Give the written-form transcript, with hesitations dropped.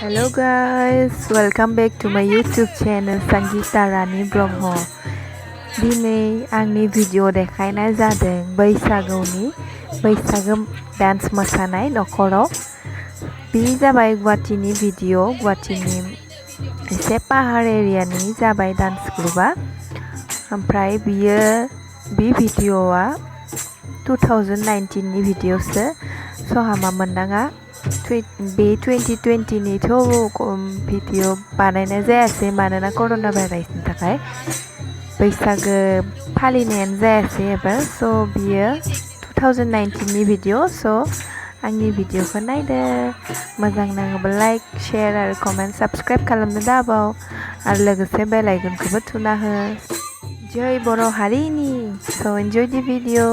Hello guys, welcome back to my YouTube channel Sangeeta Rani Brahmo. दिनै आंनि video देखायनाय जादों बैसागो डान्स मोसानाय नखराव। बे जाबाय गुवाहाटीनि भिडिअ, गुवाहाटीनि एसे पाहार एरियानि जाबाय डान्स ग्रुपआ। ओमफ्राय बे भिडिअआ 2019 नि भिडिअसो, स' हामा मोननाङा। बे 2020 निथ' भिडिअ बानायनाय जायासै मानोना कर'ना भाइरासनि थाखाय बैसागो फालिनायानो जायासै एबार। स' बियो 2019 नि भिडिअ। स' आंनि भिडिअखौ नायदो, मोजां नाङोबा लाइक, शेयार आरो कमेन्ट, साबस्क्राइब खालामनो दाबाव आरो लोगोसे बेल आइकनखौबो थुना हो। जय बर' हारिनि। स' एन्जय दि भिडिअ।